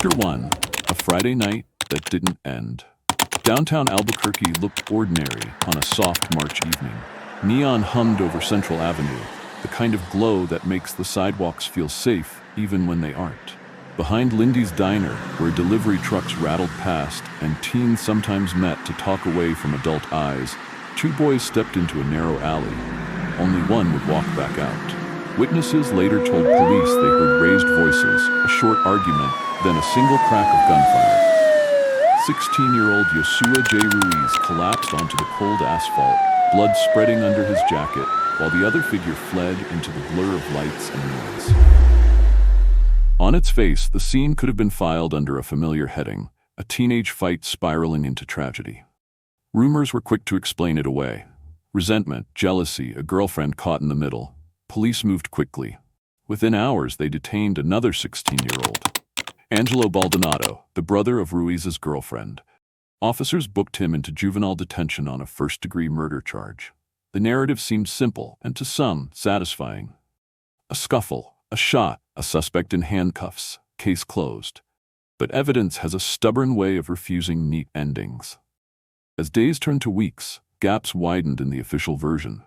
Chapter 1. A Friday Night That Didn't End. Downtown Albuquerque looked ordinary on a soft March evening. Neon hummed over Central Avenue, the kind of glow that makes the sidewalks feel safe even when they aren't. Behind Lindy's Diner, where delivery trucks rattled past and teens sometimes met to talk away from adult eyes, two boys stepped into a narrow alley. Only one would walk back out. Witnesses later told police they heard raised voices, a short argument, then a single crack of gunfire. 16-year-old Yosua J. Ruiz collapsed onto the cold asphalt, blood spreading under his jacket, while the other figure fled into the blur of lights and noise. On its face, the scene could have been filed under a familiar heading, a teenage fight spiraling into tragedy. Rumors were quick to explain it away. Resentment, jealousy, a girlfriend caught in the middle. Police moved quickly. Within hours, they detained another 16-year-old. Angelo Baldonado, the brother of Ruiz's girlfriend. Officers booked him into juvenile detention on a first-degree murder charge. The narrative seemed simple and to some, satisfying. A scuffle, a shot, a suspect in handcuffs, case closed. But evidence has a stubborn way of refusing neat endings. As days turned to weeks, gaps widened in the official version.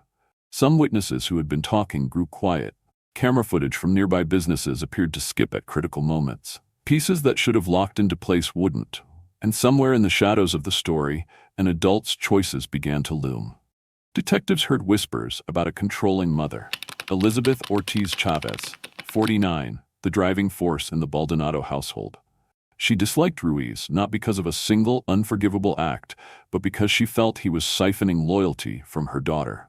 Some witnesses who had been talking grew quiet. Camera footage from nearby businesses appeared to skip at critical moments. Pieces that should have locked into place wouldn't. And somewhere in the shadows of the story, an adult's choices began to loom. Detectives heard whispers about a controlling mother. Elizabeth Ortiz-Chavez, 49, the driving force in the Baldonado household. She disliked Ruiz not because of a single unforgivable act, but because she felt he was siphoning loyalty from her daughter.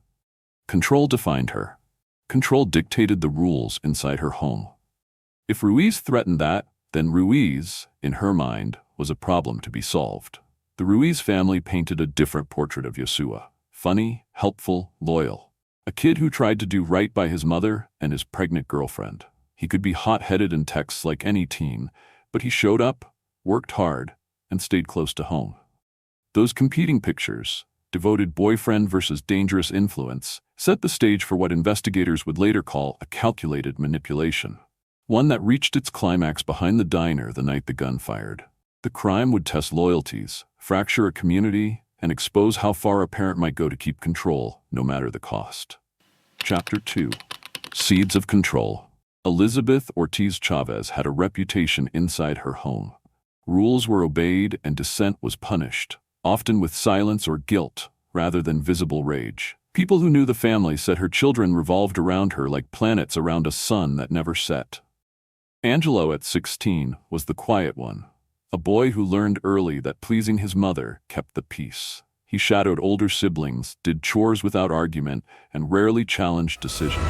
Control defined her. Control dictated the rules inside her home. If Ruiz threatened that, then Ruiz, in her mind, was a problem to be solved. The Ruiz family painted a different portrait of Yosua. Funny, helpful, loyal. A kid who tried to do right by his mother and his pregnant girlfriend. He could be hot-headed in texts like any teen, but he showed up, worked hard, and stayed close to home. Those competing pictures, devoted boyfriend versus dangerous influence, set the stage for what investigators would later call a calculated manipulation. One that reached its climax behind the diner the night the gun fired. The crime would test loyalties, fracture a community, and expose how far a parent might go to keep control, no matter the cost. Chapter 2. Seeds of Control. Elizabeth Ortiz-Chavez had a reputation inside her home. Rules were obeyed and dissent was punished, often with silence or guilt, rather than visible rage. People who knew the family said her children revolved around her like planets around a sun that never set. Angelo, at 16, was the quiet one. A boy who learned early that pleasing his mother kept the peace. He shadowed older siblings, did chores without argument, and rarely challenged decisions.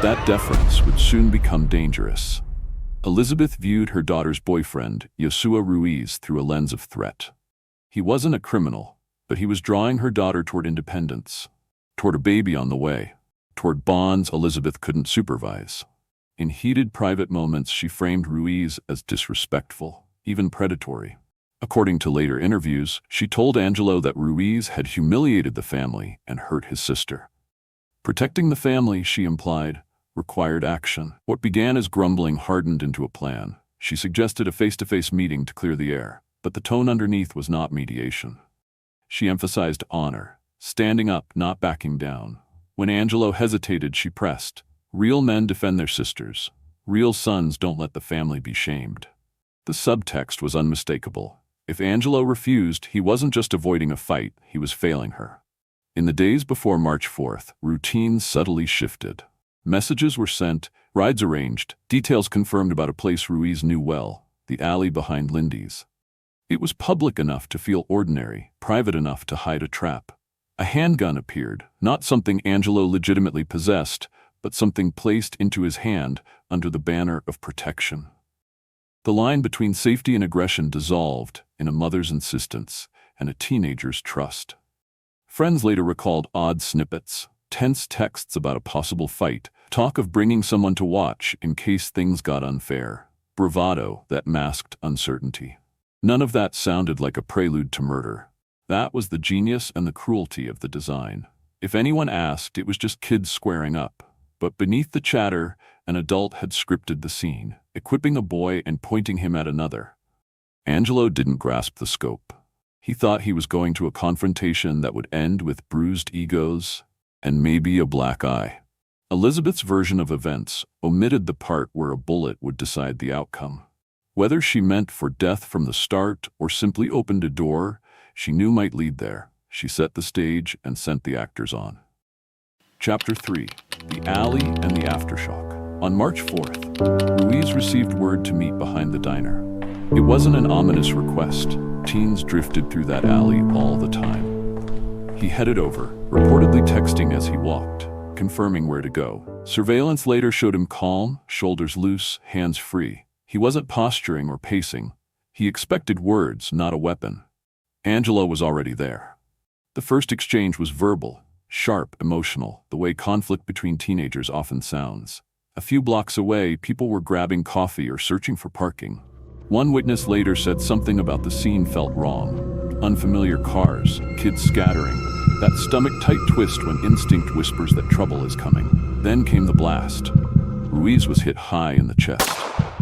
That deference would soon become dangerous. Elizabeth viewed her daughter's boyfriend, Yosua Ruiz, through a lens of threat. He wasn't a criminal, but he was drawing her daughter toward independence, toward a baby on the way, toward bonds Elizabeth couldn't supervise. In heated private moments, she framed Ruiz as disrespectful, even predatory. According to later interviews, she told Angelo that Ruiz had humiliated the family and hurt his sister. Protecting the family, she implied, required action. What began as grumbling hardened into a plan. She suggested a face-to-face meeting to clear the air, but the tone underneath was not mediation. She emphasized honor, standing up, not backing down. When Angelo hesitated, she pressed, "Real men defend their sisters. Real sons don't let the family be shamed." The subtext was unmistakable. If Angelo refused, he wasn't just avoiding a fight, he was failing her. In the days before March 4th, routines subtly shifted. Messages were sent, rides arranged, details confirmed about a place Ruiz knew well, the alley behind Lindy's. It was public enough to feel ordinary, private enough to hide a trap. A handgun appeared, not something Angelo legitimately possessed, but something placed into his hand under the banner of protection. The line between safety and aggression dissolved in a mother's insistence and a teenager's trust. Friends later recalled odd snippets, tense texts about a possible fight, talk of bringing someone to watch in case things got unfair, bravado that masked uncertainty. None of that sounded like a prelude to murder. That was the genius and the cruelty of the design. If anyone asked, it was just kids squaring up. But beneath the chatter, an adult had scripted the scene, equipping a boy and pointing him at another. Angelo didn't grasp the scope. He thought he was going to a confrontation that would end with bruised egos and maybe a black eye. Elizabeth's version of events omitted the part where a bullet would decide the outcome. Whether she meant for death from the start or simply opened a door she knew might lead there, she set the stage and sent the actors on. Chapter 3. The Alley and the Aftershock. On March 4th, Ruiz received word to meet behind the diner. It wasn't an ominous request. Teens drifted through that alley all the time. He headed over, reportedly texting as he walked, confirming where to go. Surveillance later showed him calm, shoulders loose, hands free. He wasn't posturing or pacing. He expected words, not a weapon. Angelo was already there. The first exchange was verbal, sharp, emotional, the way conflict between teenagers often sounds. A few blocks away, people were grabbing coffee or searching for parking. One witness later said something about the scene felt wrong. Unfamiliar cars, kids scattering, that stomach-tight twist when instinct whispers that trouble is coming. Then came the blast. Ruiz was hit high in the chest.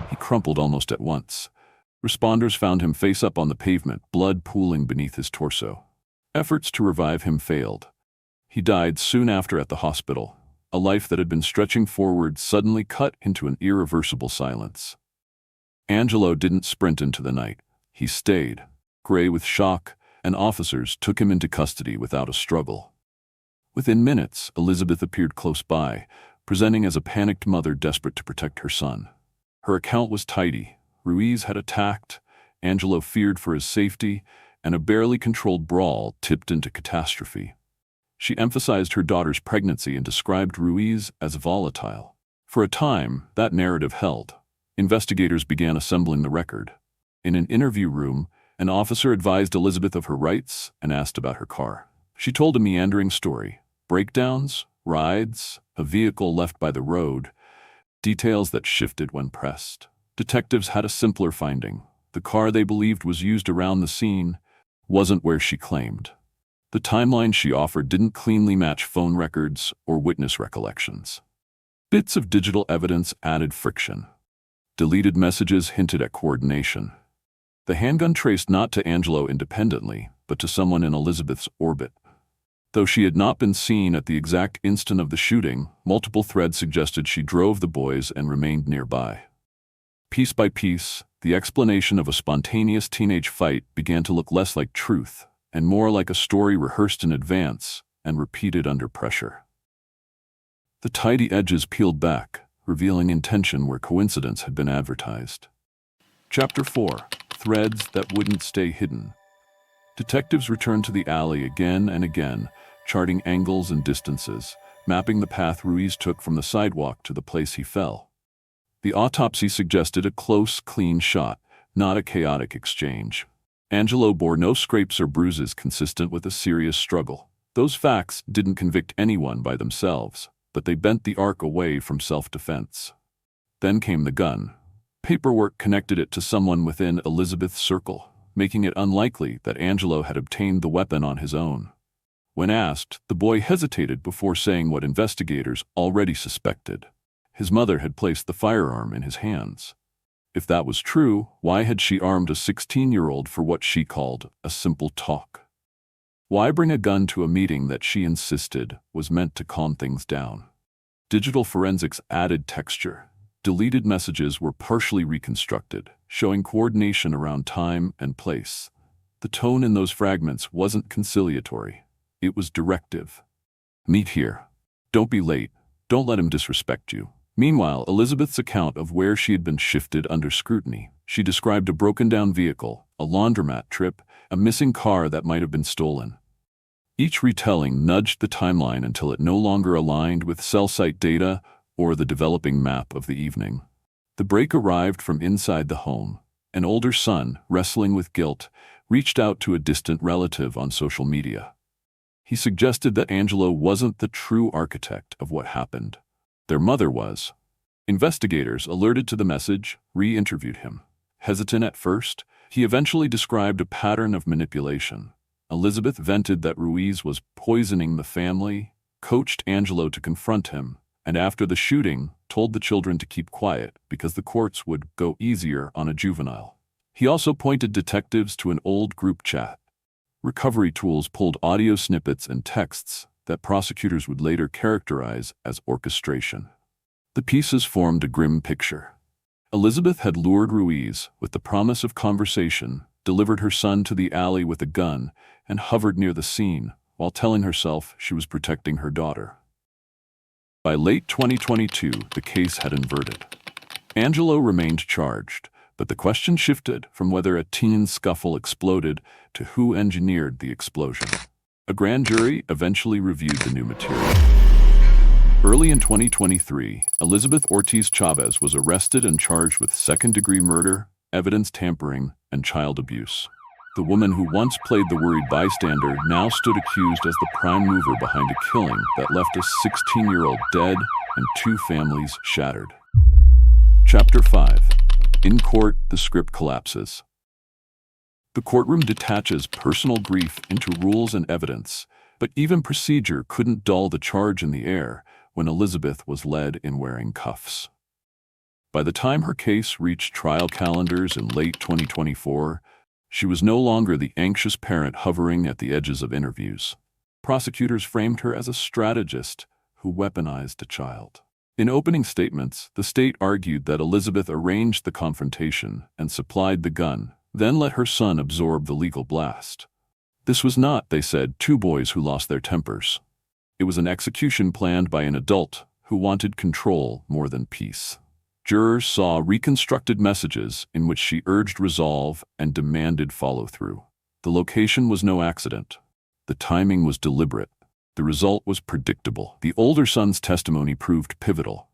He crumpled almost at once. Responders found him face up on the pavement, blood pooling beneath his torso. Efforts to revive him failed. He died soon after at the hospital. A life that had been stretching forward suddenly cut into an irreversible silence. Angelo didn't sprint into the night. He stayed, gray with shock, and officers took him into custody without a struggle. Within minutes, Elizabeth appeared close by, presenting as a panicked mother desperate to protect her son. Her account was tidy. Ruiz had attacked, Angelo feared for his safety, and a barely controlled brawl tipped into catastrophe. She emphasized her daughter's pregnancy and described Ruiz as volatile. For a time, that narrative held. Investigators began assembling the record. In an interview room, an officer advised Elizabeth of her rights and asked about her car. She told a meandering story. Breakdowns, rides, a vehicle left by the road, details that shifted when pressed. Detectives had a simpler finding. The car they believed was used around the scene wasn't where she claimed. The timeline she offered didn't cleanly match phone records or witness recollections. Bits of digital evidence added friction. Deleted messages hinted at coordination. The handgun traced not to Angelo independently, but to someone in Elizabeth's orbit. Though she had not been seen at the exact instant of the shooting, multiple threads suggested she drove the boys and remained nearby. Piece by piece, the explanation of a spontaneous teenage fight began to look less like truth and more like a story rehearsed in advance and repeated under pressure. The tidy edges peeled back, revealing intention where coincidence had been advertised. Chapter 4. Threads that wouldn't stay hidden. Detectives returned to the alley again and again, charting angles and distances, mapping the path Ruiz took from the sidewalk to the place he fell. The autopsy suggested a close, clean shot, not a chaotic exchange. Angelo bore no scrapes or bruises consistent with a serious struggle. Those facts didn't convict anyone by themselves, but they bent the arc away from self-defense. Then came the gun. Paperwork connected it to someone within Elizabeth's circle, making it unlikely that Angelo had obtained the weapon on his own. When asked, the boy hesitated before saying what investigators already suspected. His mother had placed the firearm in his hands. If that was true, why had she armed a 16-year-old for what she called a simple talk? Why bring a gun to a meeting that she insisted was meant to calm things down? Digital forensics added texture. Deleted messages were partially reconstructed, showing coordination around time and place. The tone in those fragments wasn't conciliatory. It was directive. Meet here. Don't be late. Don't let him disrespect you. Meanwhile, Elizabeth's account of where she had been shifted under scrutiny. She described a broken-down vehicle, a laundromat trip, a missing car that might have been stolen. Each retelling nudged the timeline until it no longer aligned with cell site data or the developing map of the evening. The break arrived from inside the home. An older son, wrestling with guilt, reached out to a distant relative on social media. He suggested that Angelo wasn't the true architect of what happened. Their mother was. Investigators, alerted to the message, re-interviewed him. Hesitant at first, he eventually described a pattern of manipulation. Elizabeth vented that Ruiz was poisoning the family, coached Angelo to confront him, and after the shooting, told the children to keep quiet because the courts would go easier on a juvenile. He also pointed detectives to an old group chat. Recovery tools pulled audio snippets and texts that prosecutors would later characterize as orchestration. The pieces formed a grim picture. Elizabeth had lured Ruiz with the promise of conversation, delivered her son to the alley with a gun, and hovered near the scene while telling herself she was protecting her daughter. By late 2022, the case had inverted. Angelo remained charged, but the question shifted from whether a teen scuffle exploded to who engineered the explosion. A grand jury eventually reviewed the new material. Early in 2023, Elizabeth Ortiz-Chavez was arrested and charged with second-degree murder, evidence tampering, and child abuse. The woman who once played the worried bystander now stood accused as the prime mover behind a killing that left a 16-year-old dead and 2 families shattered. Chapter 5. In court, the script collapses. The courtroom detaches personal grief into rules and evidence, but even procedure couldn't dull the charge in the air when Elizabeth was led in wearing cuffs. By the time her case reached trial calendars in late 2024, she was no longer the anxious parent hovering at the edges of interviews. Prosecutors framed her as a strategist who weaponized a child. In opening statements, the state argued that Elizabeth arranged the confrontation and supplied the gun, then let her son absorb the legal blast. This was not, they said, 2 boys who lost their tempers. It was an execution planned by an adult who wanted control more than peace. Jurors saw reconstructed messages in which she urged resolve and demanded follow-through. The location was no accident. The timing was deliberate. The result was predictable. The older son's testimony proved pivotal.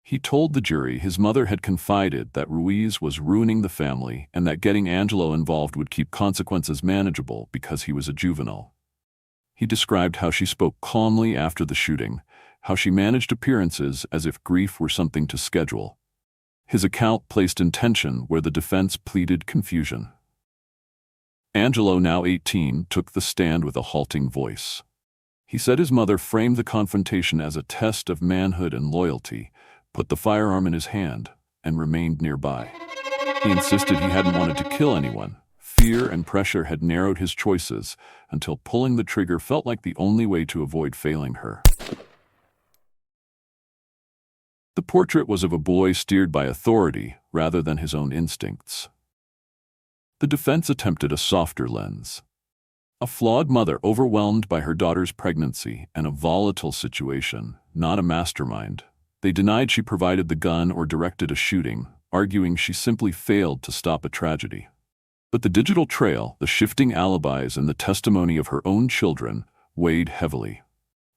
He told the jury his mother had confided that Ruiz was ruining the family and that getting Angelo involved would keep consequences manageable because he was a juvenile. He described how she spoke calmly after the shooting, how she managed appearances as if grief were something to schedule. His account placed intention where the defense pleaded confusion. Angelo, now 18, took the stand with a halting voice. He said his mother framed the confrontation as a test of manhood and loyalty, put the firearm in his hand, and remained nearby. He insisted he hadn't wanted to kill anyone. Fear and pressure had narrowed his choices until pulling the trigger felt like the only way to avoid failing her. The portrait was of a boy steered by authority rather than his own instincts. The defense attempted a softer lens. A flawed mother overwhelmed by her daughter's pregnancy and a volatile situation, not a mastermind. They denied she provided the gun or directed a shooting, arguing she simply failed to stop a tragedy. But the digital trail, the shifting alibis, and the testimony of her own children weighed heavily.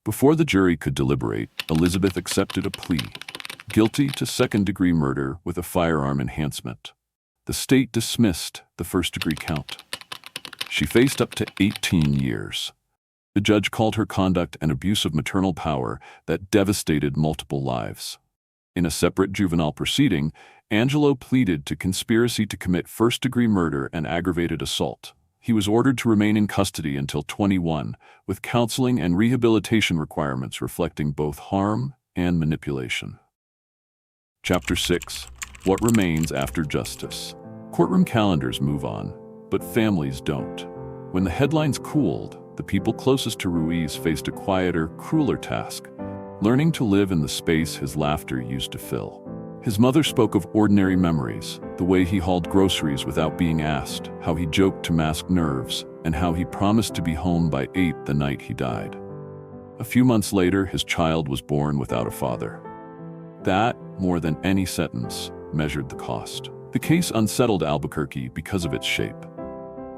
Before the jury could deliberate, Elizabeth accepted a plea: guilty to second-degree murder with a firearm enhancement. The state dismissed the first-degree count. She faced up to 18 years. The judge called her conduct an abuse of maternal power that devastated multiple lives. In a separate juvenile proceeding, Angelo pleaded to conspiracy to commit first-degree murder and aggravated assault. He was ordered to remain in custody until 21, with counseling and rehabilitation requirements reflecting both harm and manipulation. Chapter 6. What remains after justice? Courtroom calendars move on, but families don't. When the headlines cooled, the people closest to Ruiz faced a quieter, crueler task: learning to live in the space his laughter used to fill. His mother spoke of ordinary memories, the way he hauled groceries without being asked, how he joked to mask nerves, and how he promised to be home by 8 the night he died. A few months later, his child was born without a father. That, more than any sentence, measured the cost. The case unsettled Albuquerque because of its shape.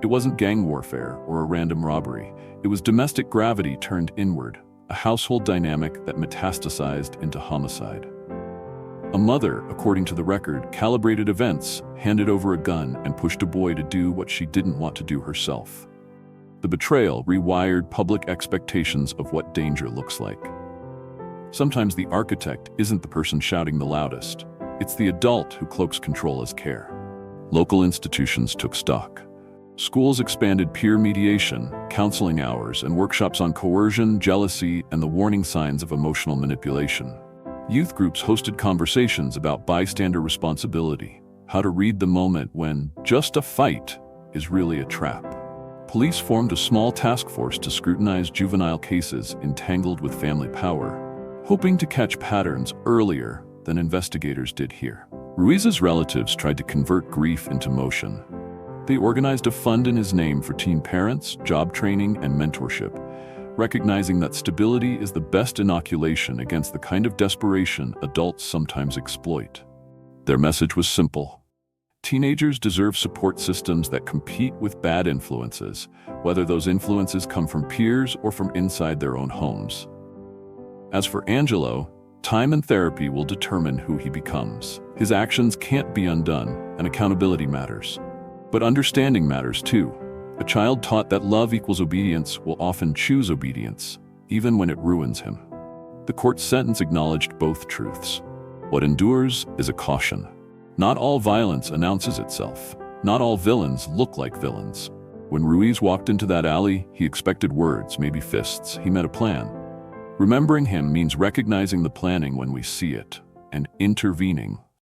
It wasn't gang warfare or a random robbery. It was domestic gravity turned inward, a household dynamic that metastasized into homicide. A mother, according to the record, calibrated events, handed over a gun, and pushed a boy to do what she didn't want to do herself. The betrayal rewired public expectations of what danger looks like. Sometimes the architect isn't the person shouting the loudest. It's the adult who cloaks control as care. Local institutions took stock. Schools expanded peer mediation, counseling hours, and workshops on coercion, jealousy, and the warning signs of emotional manipulation. Youth groups hosted conversations about bystander responsibility, how to read the moment when just a fight is really a trap. Police formed a small task force to scrutinize juvenile cases entangled with family power, hoping to catch patterns earlier than investigators did here. Ruiz's relatives tried to convert grief into motion. They organized a fund in his name for teen parents, job training, and mentorship, recognizing that stability is the best inoculation against the kind of desperation adults sometimes exploit. Their message was simple. Teenagers deserve support systems that compete with bad influences, whether those influences come from peers or from inside their own homes. As for Angelo, time and therapy will determine who he becomes. His actions can't be undone, and accountability matters. But understanding matters too. A child taught that love equals obedience will often choose obedience, even when it ruins him. The court's sentence acknowledged both truths. What endures is a caution. Not all violence announces itself. Not all villains look like villains. When Ruiz walked into that alley, he expected words, maybe fists. He meant a plan. Remembering him means recognizing the planning when we see it, and intervening